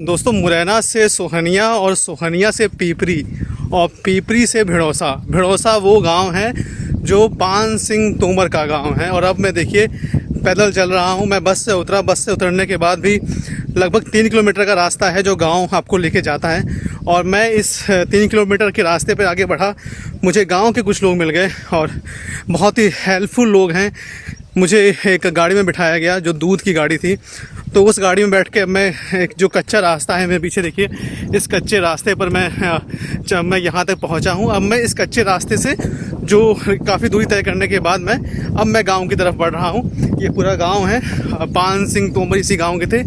दोस्तों मुरैना से सोहनिया और सोहनिया से पीपरी और पीपरी से भिड़ौसा। भिड़ौसा वो गांव है जो पान सिंह तोमर का गांव है। और अब मैं देखिए पैदल चल रहा हूं। मैं बस से उतरा। बस से उतरने के बाद भी लगभग 3 किलोमीटर का रास्ता है जो गांव आपको लेके जाता है। और मैं इस 3 किलोमीटर के रास्ते पे आगे बढ़ा। मुझे गांव के कुछ लोग मिल गए और बहुत ही हेल्पफुल लोग हैं। मुझे एक गाड़ी में बिठाया गया जो दूध की गाड़ी थी। तो उस गाड़ी में बैठ के मैं एक जो कच्चा रास्ता है, मेरे पीछे देखिए, इस कच्चे रास्ते पर मैं यहाँ तक पहुँचा हूँ। अब मैं इस कच्चे रास्ते से जो काफ़ी दूरी तय करने के बाद मैं गांव की तरफ बढ़ रहा हूँ। ये पूरा गांव है। पान सिंह तोमर इसी गांव के थे।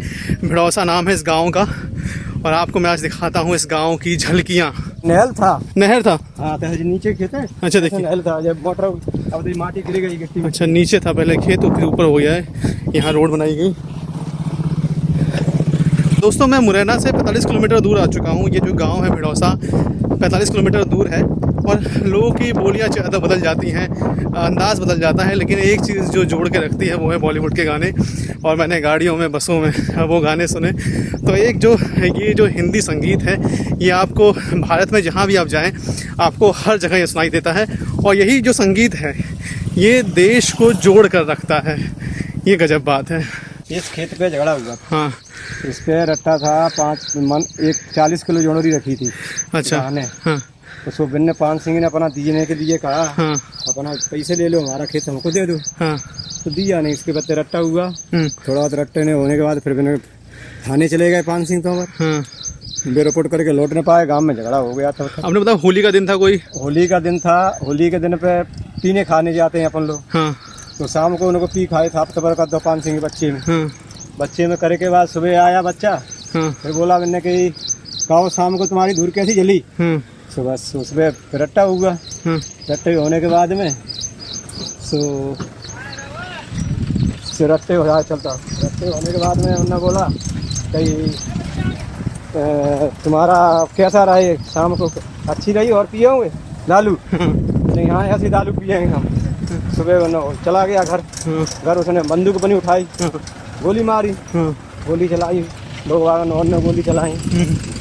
भिड़ौसा नाम है इस गांव का। और आपको मैं आज दिखाता हूँ इस गांव की झलकियाँ। नहर था हाँ, तो नीचे खेत है। अच्छा देखिए, नहर था जब मोटर अब माटी गिर गई गट्टी में। अच्छा नीचे था पहले खेत, तो फिर ऊपर हो गया है। यहाँ रोड बनाई गई। दोस्तों मैं मुरैना से 45 किलोमीटर दूर आ चुका हूँ। ये जो गांव है भिड़ौसा 45 किलोमीटर दूर है। और लोगों की बोलियाँ ज़्यादा बदल जाती हैं, अंदाज़ बदल जाता है, लेकिन एक चीज़ जो जोड़ के रखती है वो है बॉलीवुड के गाने। और मैंने गाड़ियों में, बसों में वो गाने सुने। तो एक जो ये जो हिंदी संगीत है, ये आपको भारत में जहाँ भी आप जाएं आपको हर जगह ये सुनाई देता है। और यही जो संगीत है ये देश को जोड़ कर रखता है। ये गजब बात है। इस खेत पे झगड़ा हुआ। हाँ, इस पे रट्टा था 5 मन, एक 40 किलो जोड़ी रखी थी। अच्छा। हाँ। उसको बिन्ने पान सिंह ने अपना दिए के लिए कहा, हाँ, अपना पैसे ले लो, हमारा खेत हमको दे दो। हाँ, तो दिया नहीं। इसके बाद रट्टा हुआ। थोड़ा बहुत रट्टे ने होने के बाद फिर बिन्ने थाने चले गए पान सिंह तोमर। हाँ। वे रिपोर्ट करके लौट नहीं पाए। गांव में झगड़ा हो गया था। आपने बताया होली का दिन था कोई? होली का दिन था। होली के दिन पे पीने खाने जाते हैं अपन लोग। हाँ, तो शाम को उनको पी खाए था तबर का 2 पान सिंह के बच्चे में। हाँ, बच्चे में करे के बाद सुबह आया बच्चा। हाँ, फिर बोला मैंने कि कहो शाम को तुम्हारी धूर कैसी जली। सुबह सुबह रट्टा हुआ। रट्टे होने के बाद में रट्टे हो जाए चलता। रट्टे होने के बाद में उन्होंने बोला कि तुम्हारा कैसा रहा ये शाम को, अच्छी रही और पिए होंगे दालू? नहीं, हाँ ऐसी दालू पिएंगे हम। सुबह चला गया घर उसने बंदूक अपनी उठाई, गोली मारी, गोली चलाई। लोग ने गोली चलाई।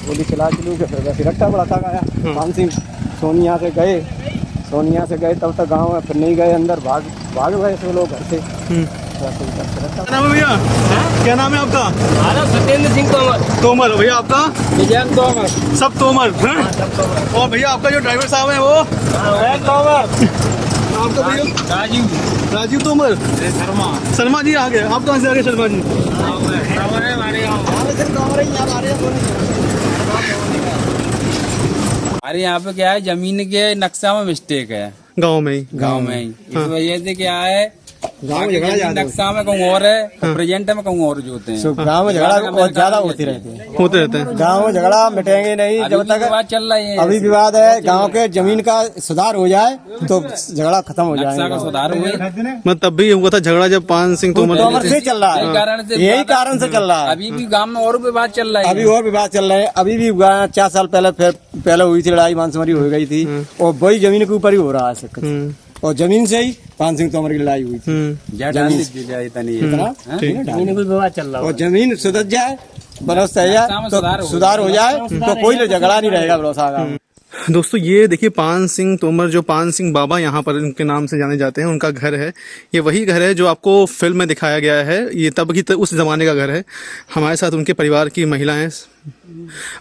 गोली चला चलू के फिर वैसे रट्टा बढ़ाता गया। पान सिंह सोनिया से गए तब तक गाँव में, फिर नहीं गए अंदर, भाग गए सब लोग घर से। क्या नाम है भैया? क्या नाम है आपका? सत्येंद्र सिंह तोमर। भैया आपका? विजय तोमर। सब तोमर हैं? और भैया आपका जो ड्राइवर साहब है वो? तोमर। आपका भैया? राजीव तोमर। शर्मा जी आ गए। आप कहाँ से आ गए शर्मा जी? अरे यहाँ पे क्या है, जमीन के नक्शा में मिस्टेक है। गाँव में ही? गांव में ही। इस वजह से क्या है, गाँव में झगड़ा ज्यादा नक्शा में कहूँ और है, प्रेजेंट में कहूँ और जो होते हैं। गाँव में झगड़ा बहुत ज्यादा होते रहते हैं। गाँव में झगड़ा मिटेंगे नहीं जब तक विवाद चल रही है। अभी विवाद है। गाँव के जमीन का सुधार हो जाए तो झगड़ा खत्म हो नक्शा का जाएगा। सुधार हुए। मतलब तब भी हुआ था झगड़ा जब पान सिंह तोमर से चल रहा है। यही कारण से चल रहा है। अभी भी गांव में और विवाद चल रहा है। अभी और विवाद चल रहे हैं। अभी भी 4 साल पहले हुई थी लड़ाई, मानसुमारी हो गई थी। और वही जमीन के ऊपर ही हो रहा है सब कुछ। और जमीन से ही पान सिंह तोमर की लड़ाई हुई थी। जमीन कोई विवाद चल रहा और जमीन सुधर जाए, बरस जाए तो सुधार हो जाए तो कोई झगड़ा नहीं रहेगा भरोसा का। दोस्तों ये देखिए पान सिंह तोमर, जो पान सिंह बाबा यहाँ पर उनके नाम से जाने जाते हैं, उनका घर है। ये वही घर है जो आपको फिल्म में दिखाया गया है। ये तब की उस जमाने का घर है। हमारे साथ उनके परिवार की महिलाएं।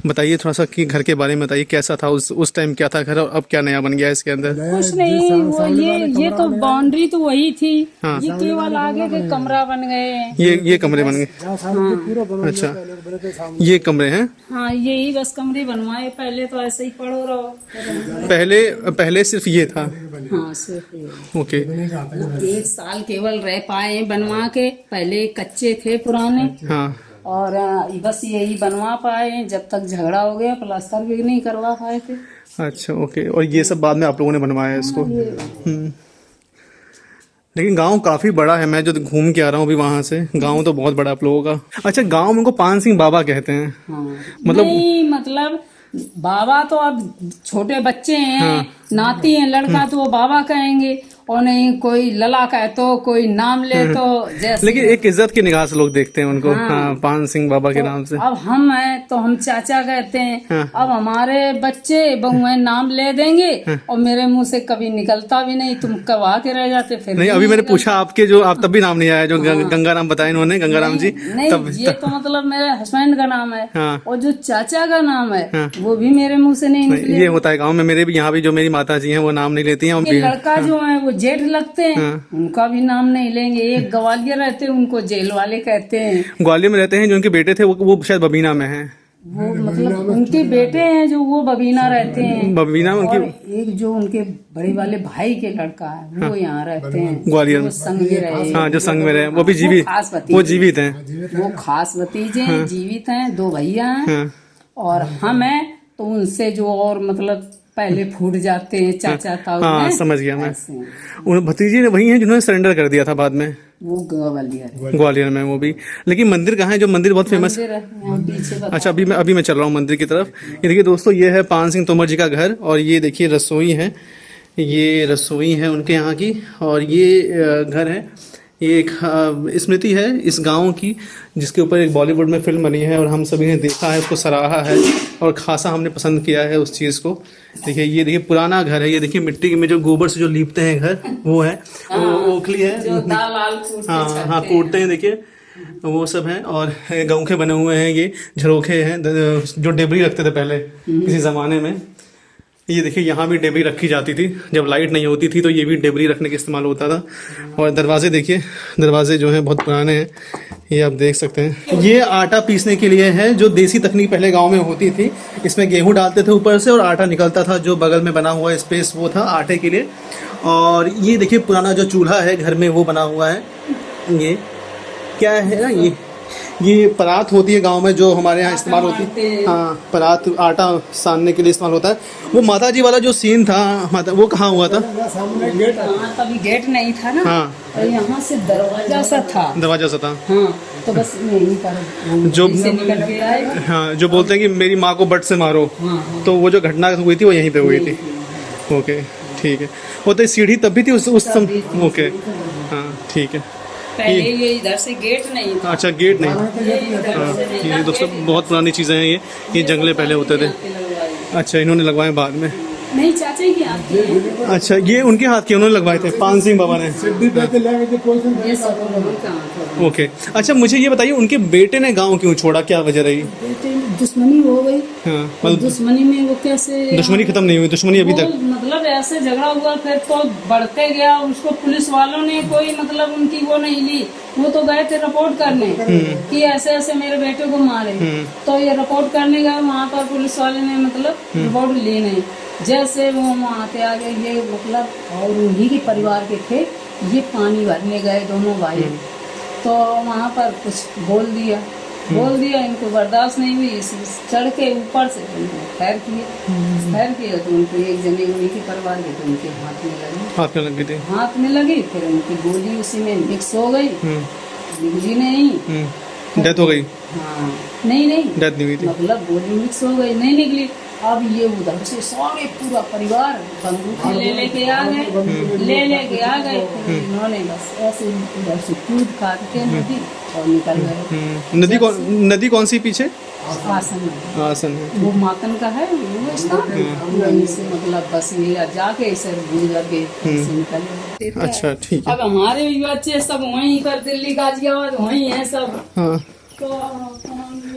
बताइए थोड़ा सा कि घर के बारे में बताइए, कैसा था उस टाइम, क्या था घर और अब क्या नया बन गया है इसके अंदर? कुछ नहीं, वो ये तो बाउंड्री तो वही थी। हाँ। ये केवल आगे के कमरा बन गए। ये कमरे बन गए? हाँ। अच्छा, ये कमरे हैं? हाँ, यही बस कमरे बनवाए। पहले तो ऐसे ही पड़ो रहो। पहले सिर्फ ये था? हाँ, सिर्फ ये। ओके। 1 साल केवल रह पाए बनवा के। पहले कच्चे थे पुराने। हाँ। और बस यही बनवा पाए। जब तक झगड़ा हो गया प्लास्टर भी नहीं करवा पाए थे। अच्छा, ओके। और ये सब बाद में आप लोगों ने बनवाया है इसको? लेकिन गांव काफी बड़ा है। मैं जो घूम के आ रहा हूँ अभी वहां से, गांव तो बहुत बड़ा आप लोगों का। अच्छा, गांव में उनको पान सिंह बाबा कहते हैं? हाँ। मतलब नहीं, मतलब बाबा तो अब छोटे बच्चे हैं। हाँ। नाती हैं लड़का तो वो बाबा कहेंगे। और नहीं कोई लला कहे तो कोई नाम ले तो जैसे। लेकिन एक इज्जत की निगाह से लोग देखते हैं उनको। हाँ। हाँ, पान सिंह बाबा के नाम से। अब हम हैं तो हम चाचा कहते हैं। हाँ। अब हमारे बच्चे बहुएं नाम ले देंगे और मेरे मुंह से कभी निकलता भी नहीं, तुम करवा के रह जाते फिर नहीं, भी अभी मैंने निकलता। पूछा आपके जो आप तब भी नाम नहीं आया जो गंगाराम बताया इन्होंने, गंगाराम जी। नहीं तब ये तो मतलब मेरे हस्बैंड का नाम है। हाँ। और जो चाचा का नाम है हाँ। वो भी मेरे मुंह से नहीं नहीं, निकले। ये होता है गाँव में। मेरे भी यहाँ भी जो मेरी माता जी हैं वो नाम नहीं लेती हैं। ये लड़का जो है वो जेठ लगते हैं, हाँ। उनका भी नाम नहीं लेंगे। एक ग्वालियर रहते हैं, उनको जेल वाले कहते हैं। ग्वालियर में रहते हैं, जो उनके बेटे थे वो शायद बबीना में हैं। वो मतलब उनके बेटे हैं जो वो बबीना रहते हैं। बबीना में और उनकी एक जो उनके बड़े वाले भाई के लड़का है वो यहाँ रहते हैं, ग्वालियर वो में। संग में रहे। हाँ, जो संग में रहे वो भी जीवित, खास भतीजे। वो जीवित हैं। वो खास भतीजे हैं, जीवित हैं, 2 भैया हैं हाँ। और हम हैं। तो उनसे जो और मतलब पहले फूट जाते हैं चाचा ताऊ हाँ, हैं, समझ गया मैं। ऐसे हैं। उन भतीजे ने वही हैं जिन्होंने सरेंडर कर दिया था बाद में वो ग्वालियर ग्वालियर में। वो भी, लेकिन मंदिर कहाँ है? जो मंदिर बहुत फेमस। मंदिर है, यहाँ पीछे बता। अच्छा, अभी मैं चल रहा हूँ मंदिर की तरफ। ये देखिए दोस्तों, ये है पान सिंह तोमर जी का घर और ये देखिए रसोई है। ये रसोई है उनके यहाँ की और ये घर है। ये एक स्मृति है इस गांव की, जिसके ऊपर एक बॉलीवुड में फिल्म बनी है और हम सभी ने देखा है, उसको सराहा है और खासा हमने पसंद किया है उस चीज़ को। देखिए, ये देखिए पुराना घर है। ये देखिए मिट्टी में जो गोबर से जो लीपते हैं घर, वो है। वो ओखली है। जो दाल आल कूटते हाँ छकते हाँ, कूटते हैं। देखिए वो सब है और गौखे बने हुए हैं। ये झरोखे हैं जो डेबरी रखते थे पहले किसी ज़माने में। ये देखिए, यहाँ भी डेबरी रखी जाती थी जब लाइट नहीं होती थी, तो ये भी डेबरी रखने के इस्तेमाल होता था। और दरवाजे देखिए, दरवाजे जो हैं बहुत पुराने हैं, ये आप देख सकते हैं। ये आटा पीसने के लिए है, जो देसी तकनीक पहले गांव में होती थी। इसमें गेहूं डालते थे ऊपर से और आटा निकलता था। जो बगल में बना हुआ स्पेस वो था आटे के लिए। और ये देखिए पुराना जो चूल्हा है घर में वो बना हुआ है। ये क्या है ना, ये परात होती है गांव में, जो हमारे यहाँ इस्तेमाल होती है। हाँ, परात आटा सानने के लिए इस्तेमाल होता है। वो माता जी वाला जो सीन था माता, वो कहाँ हुआ था? हाँ, तभी गेट नहीं था ना। हाँ, और यहाँ से दरवाजा सा था। दरवाजा सा था। हाँ, तो बस यहीं पर जो से निकल के आए। हाँ, जो बोलते हैं कि मेरी माँ को बट से मारो, हाँ, तो वो जो घटना हुई थी वो यहीं पे हुई थी। ओके, ठीक है। वो तो सीढ़ी तब भी थी उस समय? ओके, हाँ, ठीक है। पहले ये इधर से गेट नहीं था। अच्छा, गेट नहीं। ये इधर से नहीं ये था, दोस्तों गेट बहुत पुरानी चीज़ें हैं। ये जंगले पहले होते थे। यहाँ पे लगवाए। अच्छा, इन्होंने लगवाए बाद में। नहीं, चाचा की आती है। अच्छा, ये उनके हाथ के उन्होंने लगवाए थे, पान सिंह बाबा ने। ये सब लोगों का हाथ है। ओके, अच्छा मुझे ये बताइए, उनके बेटे ने गांव क्यों छोड़ा, क्या वजह रही? बेटे में दुश्मनी हो गई। हाँ, और मतलब दुश्मनी में वो कैसे दुश्मनी खत्म नहीं हुई, दुश्मनी अभी तक। वो मतलब ऐसे झगड़ा हुआ, फिर तो बढ़ते गया। उसको पुलिस वालों ने कोई मतलब उनकी वो नहीं ली। वो तो गए थे रिपोर्ट करने कि ऐसे ऐसे मेरे बेटे को मारे। तो ये रिपोर्ट करने गए वहाँ पर, पुलिस वाले ने मतलब रिपोर्ट ली नहीं। जैसे वो वहाँ पे आ गए, ये मतलब और उन्हीं के परिवार के थे। ये पानी भरने गए दोनों भाई, तो वहाँ पर कुछ बोल दिया। इनको बर्दाश्त नहीं हुई, चढ़ के ऊपर से फैर किए तो उनको एक जने उन्हीं के परिवार के, तो उनके हाथ में लगी। हाथ में लग गई थी। हाथ में लगी, फिर उनकी गोली उसी में मिक्स हो गई, निकली नहीं। डेथ हो गई? हाँ, नहीं डेथ नहीं हुई थी। मतलब गोली मिक्स हो गई, नहीं निकली। अब ये उधर से सारे पूरा परिवार बंदूक लेके आ गए, लेके आ गए। फिर इन्होंने बस ऐसे उधर से कूद काट के नदी और निकल गए। नदी कौन सी पीछे? आसन है। वो मातन का है वो स्थान, वहीं से मतलब बस ये जाके इसे गुजर के ऐसे निकल गए। अच्छा, ठीक है। अब हमारे भी बच्चे सब वहीं पर, दिल्ली गाजियाबाद वहीं है सब। हाँ तो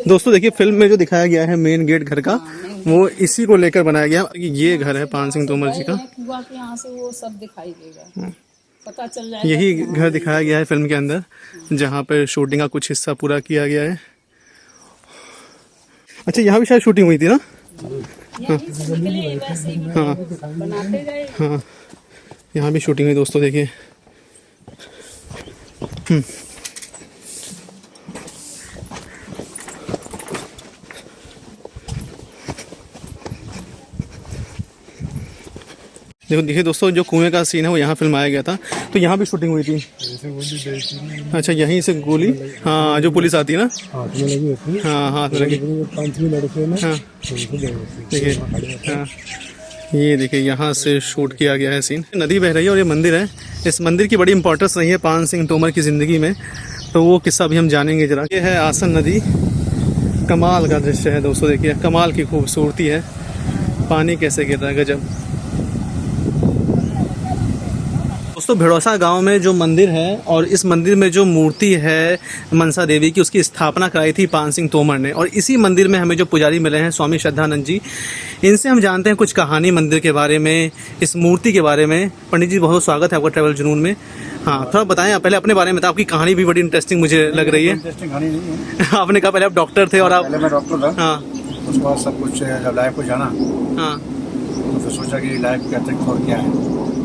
दोस्तों देखिए, फिल्म में जो दिखाया गया है मेन गेट घर का, वो इसी को लेकर बनाया गया। ये घर है पान सिंह तोमर जी का। कुआ के यहाँ से वो सब दिखाई देगा, पता चल जाएगा। यही घर दिखाया गया है फिल्म के अंदर, जहाँ पर शूटिंग का कुछ हिस्सा पूरा किया गया है। अच्छा, यहाँ भी शायद शूटिंग हुई थी ना? यहीं से निकले, वैसे ही हाँ बनाते गए। हाँ, यहाँ भी शूटिंग हुई दोस्तों, देखिए। देखिए दोस्तों, जो कुएं का सीन है वो यहाँ फिल्माया गया था, तो यहाँ भी शूटिंग हुई थी। अच्छा, यहीं से गोली, हाँ, जो पुलिस आती है ना, हाँ, हाथ में लगी। हाँ, देखिए, हाँ, ये देखिए यहाँ से शूट किया गया है सीन। नदी बह रही है और ये मंदिर है। इस मंदिर की बड़ी इंपॉर्टेंस रही है पान सिंह तोमर की ज़िंदगी में, तो वो किस्सा भी हम जानेंगे ज़रा। ये है आसन नदी, कमाल का दृश्य है दोस्तों, देखिए कमाल की खूबसूरती है, पानी कैसे गिर रहा है, गजब। दोस्तों भिड़ौसा गांव में जो मंदिर है और इस मंदिर में जो मूर्ति है मनसा देवी की, उसकी स्थापना कराई थी पान सिंह तोमर ने। और इसी मंदिर में हमें जो पुजारी मिले हैं स्वामी श्रद्धानंद जी, इनसे हम जानते हैं कुछ कहानी मंदिर के बारे में, इस मूर्ति के बारे में। पंडित जी बहुत स्वागत है आपका ट्रैवल जुनून में। हाँ, थोड़ा बताएं आप पहले अपने बारे में। तो आपकी कहानी भी बड़ी इंटरेस्टिंग मुझे लग रही है। इंटरेस्टिंग कहानी नहीं है। आपने कहा पहले आप डॉक्टर थे और आप, पहले मैं डॉक्टर था। हाँ उसके बाद सब कुछ जब लाइफ को जाना हाँ तो फिर सोचा कि लाइफ का अतिरिक्त और क्या है,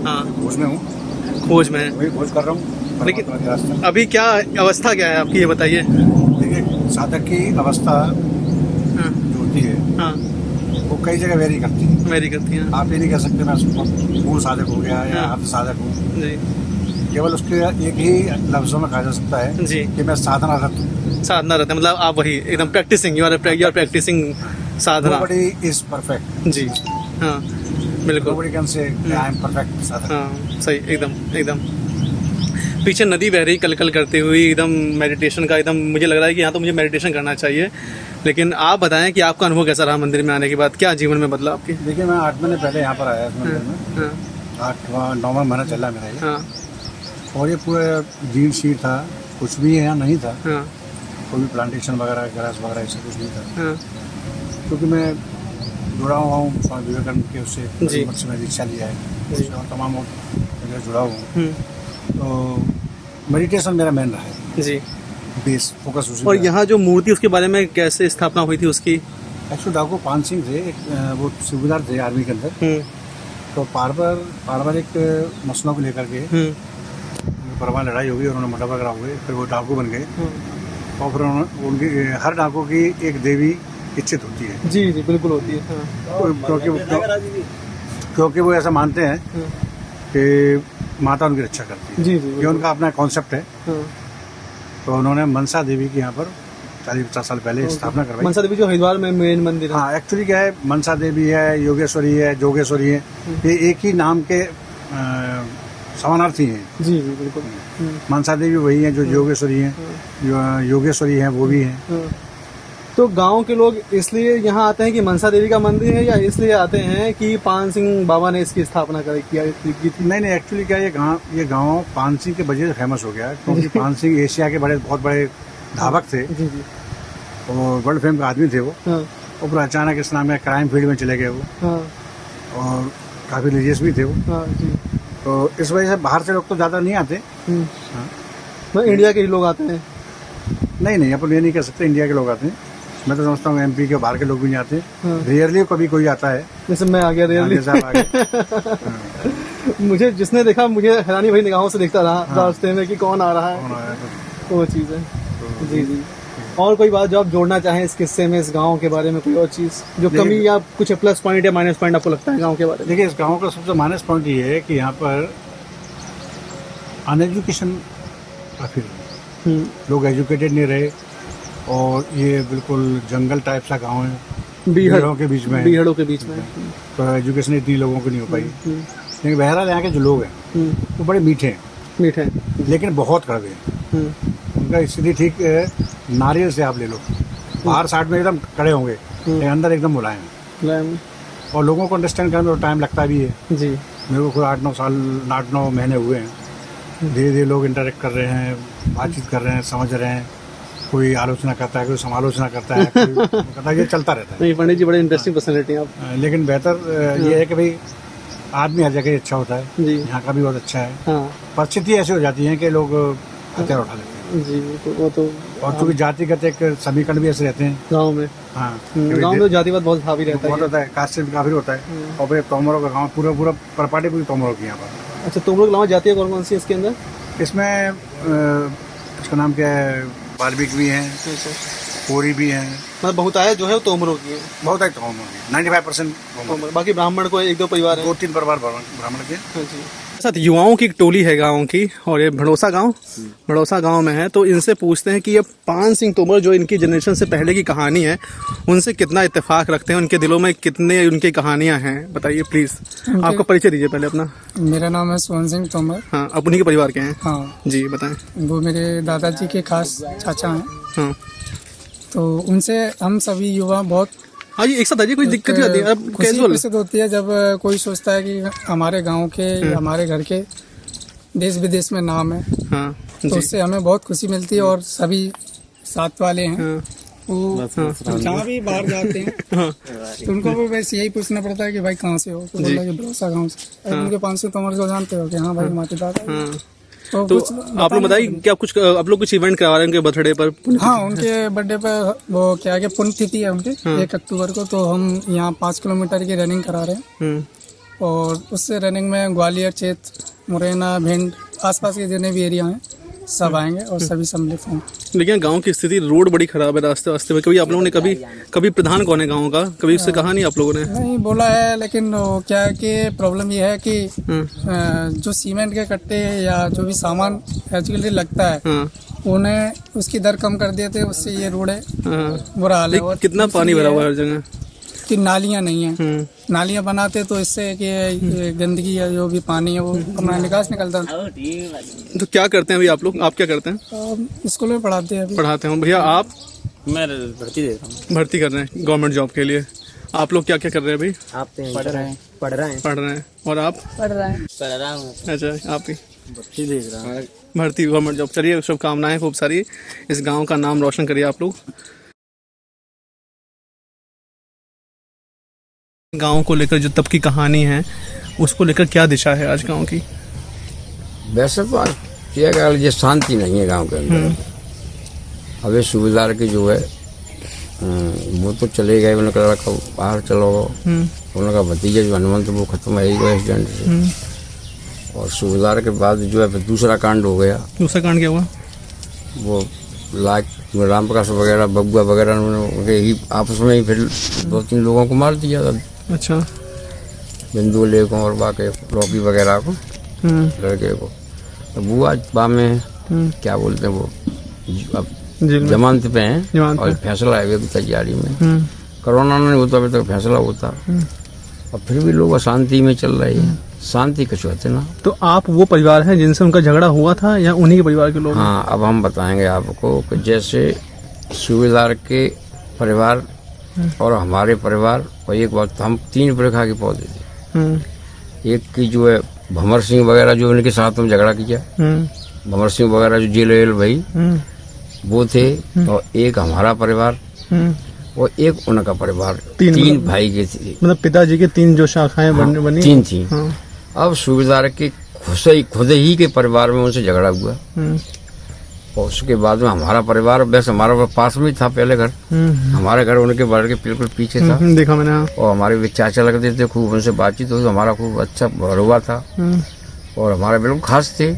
हाँ, खोज में हूँ, खोज में है। वही खोज कर रहा हूँ। लेकिन परमात्मा के रास्ते। अभी क्या अवस्था क्या है आपकी, ये बताइए। देखिए साधक की अवस्था हाँ जो होती है हाँ, वो कई जगह वेरी करती है। मेरी करती हैं आप ये नहीं कह सकते मैं पूर्ण साधक हो गया या हाँ। अर्ध साधक हूँ। जी केवल उसके एक ही लफ्जों में कहा जा सकता है जी। कि मैं साधनारत हूँ। साधना रहता है, मतलब आप वही एकदम practicing, you are practicing sadhana. Nobody is perfect. जी हाँ बिल्कुल, Nobody can say I am perfect साधक। हाँ सही, एकदम एकदम। पीछे नदी बह रही कल कल करती हुई, एकदम मेडिटेशन का, एकदम मुझे लग रहा है कि यहाँ तो मुझे मेडिटेशन करना चाहिए। लेकिन आप बताएं कि आपका अनुभव कैसा रहा मंदिर में आने के बाद, क्या जीवन में बदला आपके? देखिए मैं 8 महीने पहले यहाँ पर आया इस मंदिर में। हाँ 8वां 9वां महीना चल रहा है मेरा ये। हाँ और ये पूरा जीन शीट था, कुछ भी यहाँ नहीं था, हाँ कोई भी प्लांटेशन वगैरह ग्रास वगैरह ऐसा कुछ नहीं था। हाँ क्योंकि मैं जुड़ा हुआ हूँ स्वामी विवेकानंद के उससे, जी। से मैं दीक्षा लिया है, जी। उससे और तमाम जगह जुड़ा हुआ हूँ। तो मेडिटेशन मेरा मेन रहा है, जी। बेस फोकस उसी और पे है। यहाँ जो मूर्ति उसके बारे में कैसे स्थापना हुई थी उसकी? एक्चुअली डाकू पान सिंह थे, वो सूबेदार थे आर्मी के अंदर। तो पार एक मसलों को लेकर के परवान लड़ाई हो गई और उन्होंने मर्डर वगैरह हुए, फिर वो डाकू बन गए। और फिर उनकी हर डाकू की एक देवी इच्छित होती है। जी जी बिल्कुल होती है। हाँ। क्योंकि वो ऐसा मानते हैं कि माता उनकी रक्षा करती है। जी जी ये उनका अपना कॉन्सेप्ट है। हाँ। तो उन्होंने मनसा देवी की यहाँ पर 40-50 साल पहले स्थापना करवाई। मनसा देवी जो हरिद्वार में मेन मंदिर है। हाँ, एक्चुअली क्या है, मनसा देवी है, योगेश्वरी है, जोगेश्वरी है, ये एक ही नाम के समानार्थी हैं। जी जी बिल्कुल। मनसा देवी वही है जो योगेश्वरी हैं, योगेश्वरी हैं वो भी हैं। तो गांव के लोग इसलिए यहाँ आते हैं कि मनसा देवी का मंदिर है, या इसलिए आते हैं कि पान सिंह बाबा ने इसकी स्थापना की थी? नहीं, एक्चुअली क्या है, ये गांव पान सिंह के वजह से फेमस हो गया, क्योंकि पान सिंह एशिया के बहुत बड़े धावक थे। जी जी। और वर्ल्ड फेम का आदमी थे वो। हाँ और फिर अचानक इस नाम में क्राइम फील्ड में चले गए वो, हाँ और काफ़ी रिलीजियस भी थे वो। हाँ जी। तो इस वजह से बाहर से लोग तो ज़्यादा नहीं आते। हाँ। मतलब इंडिया के ही लोग आते हैं? नहीं, अपन ये नहीं कह सकते इंडिया के लोग आते हैं। मैं तो समझता हूँ एमपी के बाहर के लोग भी नहीं आते। हाँ। रेयरली कभी कोई आता है। जैसे मैं आ गया रेयरली। आगे साहब आगे। मुझे जिसने देखा, मुझे हैरानी भरी निगाहों से देखता रहा हाँ। रास्ते में कि कौन आ रहा कौन है, आया तो वो चीज़ है। जी जी। और कोई बात जो आप जोड़ना चाहें इस किस्से में, इस गांव के बारे में, कोई और चीज़ जो कमी या कुछ प्लस पॉइंट या माइनस पॉइंट आपको लगता है गांव के बारे में? देखिए, इस गांव का सबसे माइनस पॉइंट ये है कि यहाँ पर अनएजुकेशन काफ़ी रही। लोग एजुकेटेड नहीं रहे, और ये बिल्कुल जंगल टाइप सा गांव है, बीहड़ों के बीच में है। बीहड़ों के बीच में। तो एजुकेशन इतनी लोगों को नहीं हो पाई। लेकिन बहरहाल यहाँ के जो लोग हैं वो बड़े मीठे हैं, मीठे हैं, लेकिन बहुत कड़वे हैं। उनका स्थिति ठीक है, नारियल से आप ले लो, बाहर साइड में एकदम कड़े होंगे, लेकिन अंदर एकदम मुलायम। और लोगों को अंडरस्टैंड करने में टाइम लगता भी है। जी। मेरे को खुद 8-9 महीने हुए हैं। धीरे धीरे लोग इंटरेक्ट कर रहे हैं, बातचीत कर रहे हैं, समझ रहे हैं। कोई आलोचना करता है, कोई समालोचना करता है, कोई कहता है, ये चलता रहता है। नहीं पंडित जी, बड़े इंटरेस्टिंग पर्सनैलिटी हैं आप। लेकिन बेहतर ये है कि भाई आदमी हर जगह अच्छा होता है। जी। यहाँ का भी बहुत अच्छा है। हाँ परिस्थिति ऐसी हो जाती है कि लोग हथियार उठा लेते हैं। जी, तो वो तो। और चूंकि जातिगत एक समीकरण भी ऐसे रहते हैं गांव में। हाँ, गांव में जातिवाद बहुत हावी रहता बहुत है। होता है, कास्ट से भी काफी होता है। और फिर तोमरों का गाँव पूरा प्रपाटी पूरी तोमरों की यहाँ पर। अच्छा, तुम लोग जाती है कौन कौन सी इसके अंदर? इसमें इसका नाम क्या है, बाल्मीकि भी हैं, कोरी भी हैं। मतलब बहुतायत जो है वो तोमरों की है। बहुत है तोमर, 95% तोमर। बाकी ब्राह्मण को 1-2 परिवार है। 2-3 परिवार ब्राह्मण के। हाँ जी। साथ युवाओं की एक टोली है गांव की, और ये भड़ौसा गांव में है। तो इनसे पूछते हैं कि ये पान सिंह तोमर जो इनकी जनरेशन से पहले की कहानी है, उनसे कितना इत्तेफाक रखते हैं, उनके दिलों में कितने उनकी कहानियां हैं, बताइए प्लीज। आपका परिचय दीजिए पहले अपना। मेरा नाम है सोहन सिंह तोमर। हाँ, आप उन्हीं के परिवार के हैं? हाँ जी बताएं। वो मेरे दादाजी के खास चाचा हैं। हाँ तो उनसे हम सभी युवा बहुत हाँ जी, एक साथ आइए, कोई दिक्कत नहीं आती है, अब खुशी कैजुअल। महसूस होती है जब कोई सोचता है कि हमारे गांव के या हमारे घर के देश विदेश में नाम है, हाँ तो जी, उससे हमें बहुत खुशी मिलती है। और सभी साथ वाले हैं, हाँ वो जहाँ भी बाहर जाते हैं हाँ तो उनको भी बस यही पूछना पड़ता है कि भाई कहाँ से हो, तो बोला कि भड़ौसा गाँव से। उनके पान सिंह तोमर को जानते हो कि हाँ भाई हमारे दादा। हाँ। तो तो कुछ आप लोग बताइए कि आप लोग कुछ इवेंट करवा रहे हैं उनके बर्थडे पर? हाँ, उनके बर्थडे पर वो क्या है कि पुण्यतिथि है उनकी 1 अक्टूबर को। तो हम यहाँ 5 किलोमीटर की रनिंग करा रहे हैं, और उससे रनिंग में ग्वालियर क्षेत्र, मुरैना, भिंड, आसपास के जितने भी एरिया हैं सब आएंगे और सभी सम्मिलित होंगे। लेकिन गांव की स्थिति, रोड बड़ी खराब है रास्ते वास्ते में। कभी आप लोगों ने कभी प्रधान कौन है गांव का, कभी उससे कहा नहीं आप लोगों ने? नहीं बोला है, लेकिन वो क्या है कि प्रॉब्लम ये है कि जो सीमेंट के कट्टे या जो भी सामान एक्चुअली लगता है हाँ उन्हें उसकी दर कम कर दिए थे, उससे ये रोड है हाँ। बुरा हाल है। और कितना पानी भरा हुआ है हर जगह? कि नालियाँ नहीं है, नालियाँ बनाते तो इससे कि ये गंदगी या जो भी पानी है वो अपना निकास निकलता। तो क्या करते हैं अभी आप लोग? आप क्या करते हैं? तो स्कूल में पढ़ाते हैं अभी। पढ़ाते हैं भैया। आप? मैं भर्ती देता हूँ। भर्ती कर रहे हैं गवर्नमेंट जॉब के लिए। आप लोग क्या क्या कर रहे हैं अभी? आप पढ़ रहे हैं। पढ़ रहे हैं। और आप? पढ़ रहा हूँ। अच्छा, आप ही भर्ती देख रहा हूँ। भर्ती गवर्नमेंट जॉब। चलिए, शुभकामनाएं खूब सारी, इस गाँव का नाम रोशन करिए आप लोग। गांव को लेकर जो तब की कहानी है, उसको लेकर क्या दिशा है आज गांव की? वैसे तो क्या कह लीजिए, शांति नहीं है गांव के अंदर। अब ये सूबेदार की जो है वो तो चले गए, उन्होंने कहा बाहर चलो। उनका भतीजा जो हनुमंत वो खत्म है एक्सीडेंट से। और सूबेदार के बाद जो है फिर दूसरा कांड हो गया। दूसरा कांड क्या हुआ? वो राम प्रकाश वगैरह, बबुआ वगैरह, उन्होंने ही आपस में ही फिर 2-3 लोगों को मार दिया। अच्छा। बिंदु ले को और बाकी रॉकी वगैरह को, लड़के को। तो वो आज बाद में क्या बोलते हैं वो अब जमानत पे हैं, और फैसला है अभी तैयारी में। कोरोना नहीं होता अभी तक फैसला होता, और फिर भी लोग अशांति में चल रहे हैं। शांति कुछ होते ना। तो आप वो परिवार है जिनसे उनका झगड़ा हुआ था, या उन्हीं के परिवार के लोग? हाँ, अब हम बताएंगे आपको कि जैसे सूबेदार के परिवार और हमारे परिवार, और एक बात, हम 3 प्रकार के पौधे थे। एक की जो है भंवर सिंह वगैरह जो उनके साथ में झगड़ा किया, भंवर सिंह वगैरह जो जेल भाई वो थे। और एक हमारा परिवार और एक उनका परिवार, 3 भाई के थे। मतलब पिताजी के 3 जो शाखाएं बनी 3 थी। अब सूबेदार के खुद ही के परिवार में उनसे झगड़ा हुआ, और उसके बाद में हमारा परिवार, वैसे हमारा पास में था पहले घर, हमारे घर उनके घर के बिल्कुल पीछे था। देखा मैंने। और हमारे भी चाचा लगते थे, खूब उनसे बातचीत हुई, हमारा खूब अच्छा भरवा था, और हमारे बिल्कुल खास थे।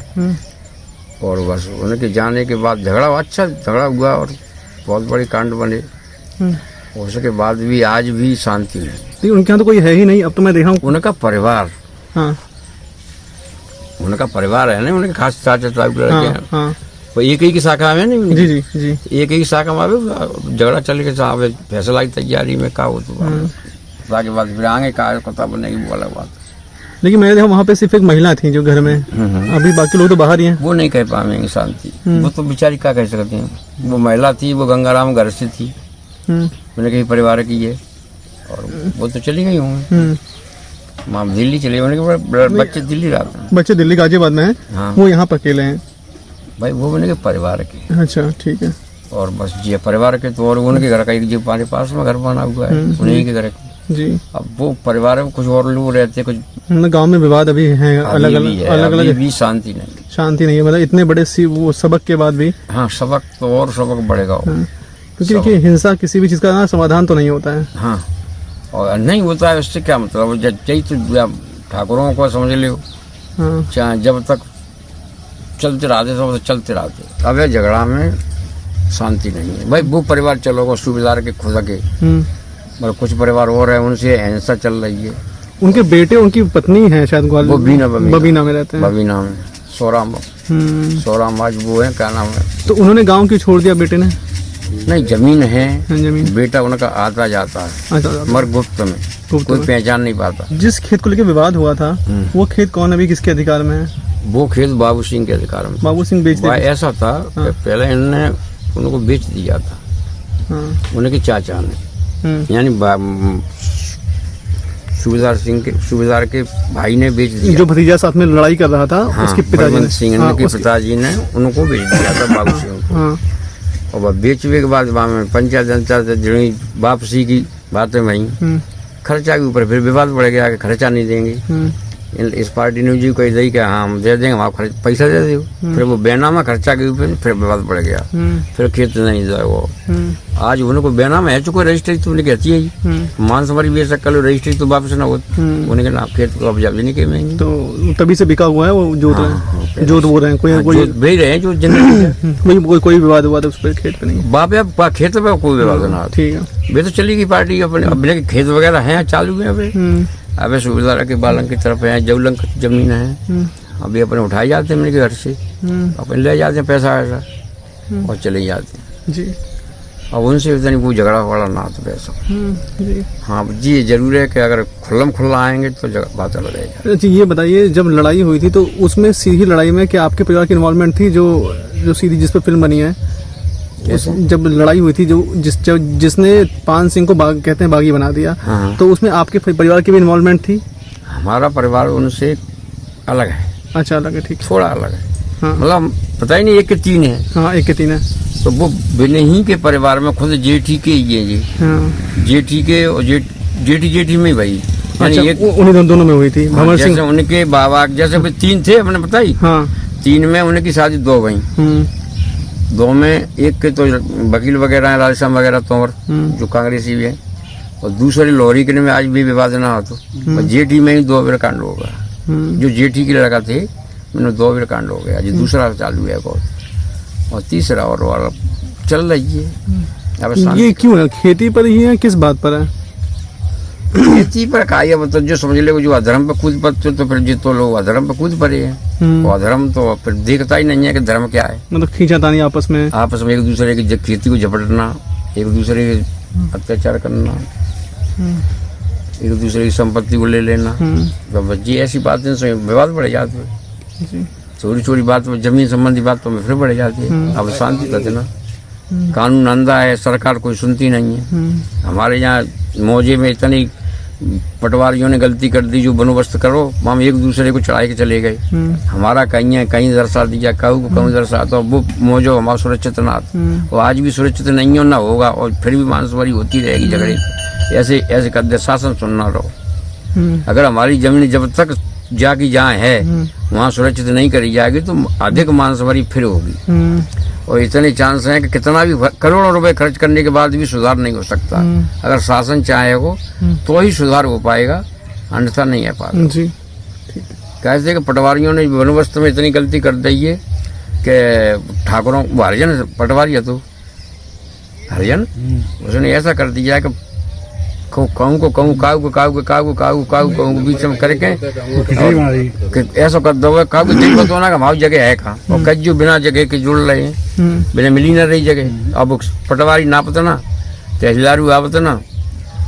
और बस उनके जाने के बाद अच्छा झगड़ा हुआ, और बहुत बड़ी कांड बने। उसके बाद भी आज भी शांति नहीं। उनके यहाँ तो कोई है ही नहीं अब तो मैं देखा हूँ। उनका परिवार, हाँ, उनका परिवार है ना, उनके खास चाचा टाइप के लड़के हैं। हाँ, वो एक ही की शाखा में नहीं। जी जी जी। एक ही शाखा में झगड़ा चल के साहब फैसला की तैयारी में का हो तो के बाद फिर आगे का पता बनेगी, वो अलग बात। लेकिन मैंने देखा वहाँ पे सिर्फ एक महिला थी जो घर में, अभी बाकी लोग तो बाहर ही हैं। वो नहीं कह पाएंगे शांति, वो तो बेचारी क्या कह सकते हैं। वो महिला थी, वो गंगाराम घर से थी, मैंने कहीं परिवार की है, और वो तो चली गई होंगे। माँ दिल्ली चले गए, बच्चे दिल्ली रहते हैं। बच्चे दिल्ली गाजियाबाद में हैं। हाँ। वो यहाँ पर अकेले हैं। भाई वो मैंने परिवार के। अच्छा, ठीक है। और बस ये परिवार के तो, और उनके घर का एक जो पास में घर बना हुआ है, उन्हीं के घर जी। अब वो परिवार में कुछ और लोग रहते, कुछ गांव में विवाद अभी हैं, अलग अलग भी शांति नहीं, शांति नहीं है। मतलब इतने बड़े वो सबक के बाद भी। हाँ, सबक तो और सबक बढ़ेगा। क्योंकि देखिए, हिंसा किसी भी चीज का ना समाधान तो नहीं होता है। हाँ, और नहीं होता है, उससे क्या मतलब, जय तो ठाकुरों को समझ लो। हाँ। जब तक चलते रहते तो चलते रहते। अब झगड़ा में शांति नहीं है भाई। वो परिवार चलोगा सूबेदार के खुद के, मगर कुछ परिवार और है, उनसे हिंसा चल रही है। उनके बेटे उनकी पत्नी है शायद वो ग्वालियर बबीना बबीना में रहते हैं। बबीना में सोराम आज वो है, क्या नाम है? तो उन्होंने गांव क्यों छोड़ दिया बेटे ने? नहीं, जमीन है, जमीन बेटा उनका आता जाता है अच्छा, मगर गुप्त में, कोई पहचान नहीं पाता। जिस खेत को लेकर विवाद हुआ था वो खेत कौन अभी किसके अधिकार में है? वो खेत बाबू सिंह के अधिकार में। बाबू सिंह बेच दिया। ऐसा था कि पहले इन्होंने उनको बेच दिया था, उनके चाचा ने, यानी सूबेदार के भाई ने बेच दिया। जो भतीजा साथ में लड़ाई कर रहा था उसके पिताजी ने, सिंह के पिताजी ने उनको बेच दिया था बाबू सिंह को। और बेचने के बाद पंचायत जनता से जुड़ी वापसी की बातें वही, खर्चा के ऊपर फिर विवाद बढ़ गया कि खर्चा नहीं देंगे। इस पार्टी ने जी कही दी कि हाँ हम दे देंगे, आप पैसा दे दो। फिर वो बेनामा खर्चा के ऊपर फिर विवाद बढ़ गया, फिर खेत नहीं जाए वो। आज उनको बेनामा है चुका, रजिस्ट्री तो उन्हें कहती है मान समारी बेशक कल रजिस्ट्री तो वापस ना हो, उन्हें कहना खेत को कब्जा भी नहीं के में। तो तभी से बिका हुआ है वो, जोत रहे हैं, जोत बोल रहे हैं, कोई भेज रहे हैं जो जिन कोई विवाद हुआ था उस पर खेत पे नहीं, बाप या खेत पे कोई विवाद ना। ठीक है, वे तो चली गई पार्टी अपने, अब खेत वगैरह है चालू है अभी। अबे सूबेदार के बालन की तरफ है, जौलंग की जमीन है, अभी अपने उठाए जाते हैं मेरे घर से, अपने ले जाते हैं पैसा वैसा और चले जाते हैं जी। अब उनसे इतनी कोई झगड़ा वगड़ा ना तो पैसा। जी। हाँ जी, जरूर है कि अगर खुल्ला आएंगे तो बात अलग रहेगा। अच्छा ये बताइए, जब लड़ाई हुई थी तो उसमें सीधी लड़ाई में क्या आपके परिवार की इन्वॉल्वमेंट थी? जो सीधी जिस पर फिल्म बनी है, जब लड़ाई हुई थी, जिसने पान सिंह को कहते हैं बागी बना दिया, तो उसमें आपके परिवार की भी इन्वॉल्वमेंट थी? हमारा परिवार उनसे अलग है। अच्छा, अलग है, ठीक, थोड़ा अलग है। हाँ। मतलब पता ही नहीं, एक के तीन है। हाँ, एक के तीन है। तो वो बिन्हीं के परिवार में खुद जेठी के ही है जी, जेठी के और जेठी में भाई, अच्छा, उन्हीं दोनों में हुई थी। भंवर सिंह जैसे उनके बाबा जैसे तीन थे अपने बताई, तीन में उनकी शादी दो भाई, दो में एक के तो वकील वगैरह है, लालश्याम वगैरह तोमर जो कांग्रेसी भी है, और दूसरे लोहरी के में आज भी विवाद ना हो तो, और जेठी में ही 2 कांड हो गया। जो जेठी की लड़का थे मैंने 2 कांड हो गया, जो दूसरा चालू है बहुत, और तीसरा और वाला चल रही है। अब ये क्यों है? खेती पर ही है, किस बात पर है? खेती पर का है, मतलब जो समझ ले जो अधर्म पे कूद पड़ते तो फिर जितो लोग अधर्म पे कूद पड़े हैं, और अधर्म तो फिर देखता ही नहीं है कि धर्म क्या है। मतलब खींचातानी आपस में एक दूसरे की खेती को झपटना, एक दूसरे के अत्याचार करना, एक दूसरे की संपत्ति को ले लेना, तो जी ऐसी बातें से विवाद बढ़ जाते हैं। चोरी बात, जमीन संबंधी बात तो फिर बढ़ जाती है। अब शांति करते ना, कानून अंधा है, सरकार कोई सुनती नहीं है। हमारे यहाँ मौजे में इतनी पटवारियों ने गलती कर दी, जो बंदोबस्त करो हम एक दूसरे को चढ़ाए के चले गए। हमारा कहीं दर्शा दिया, कहूँ को कहीं दर्शा, तो वो मौजो हमारा सुरक्षित ना, वो आज भी सुरक्षित नहीं हो ना होगा, और फिर भी मांसवारी होती रहेगी झगड़े। ऐसे कर शासन सुनना रहो। अगर हमारी जमीन जब तक जाके जहाँ है वहाँ सुरक्षित नहीं करी जाएगी तो अधिक मांसवारी फिर होगी, और इतने चांस हैं कि कितना भी करोड़ों रुपए खर्च करने के बाद भी सुधार नहीं हो सकता। अगर शासन चाहेगा तो ही सुधार हो पाएगा, अन्यथा नहीं है पाएगा जी। कैसे कि पटवारियों ने बंदोबस्त में इतनी गलती कर दी है कि ठाकुरों को हरिजन पटवारी है तो हरिजन, उसने ऐसा कर दिया है कि कहूँ को बीच में करके ऐसा कर दो, काऊ को देखो तो ना कि हमारी जगह है कहाँ, और कज्जू बिना जगह के जुड़ रहे हैं, बिना मिली ना रही जगह। अब पटवारी नापत ना, तहसीलदार भी आवत ना,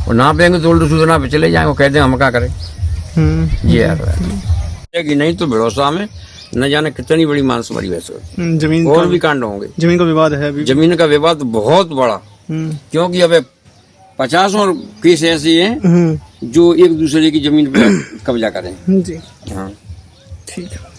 और नापेंगे तो उल्टू सूचना पे चले जाएंगे, कहते हैं हम क्या करें। ये कि नहीं तो भरोसा में न जाने कितनी बड़ी मांसवारी वैसे जमीन और भी कांड होंगे। जमीन का विवाद है अभी, जमीन का विवाद बहुत बड़ा, क्योंकि अब 50 केस ऐसे हैं जो एक दूसरे की जमीन पर कब्जा करें। जी, हाँ, ठीक है।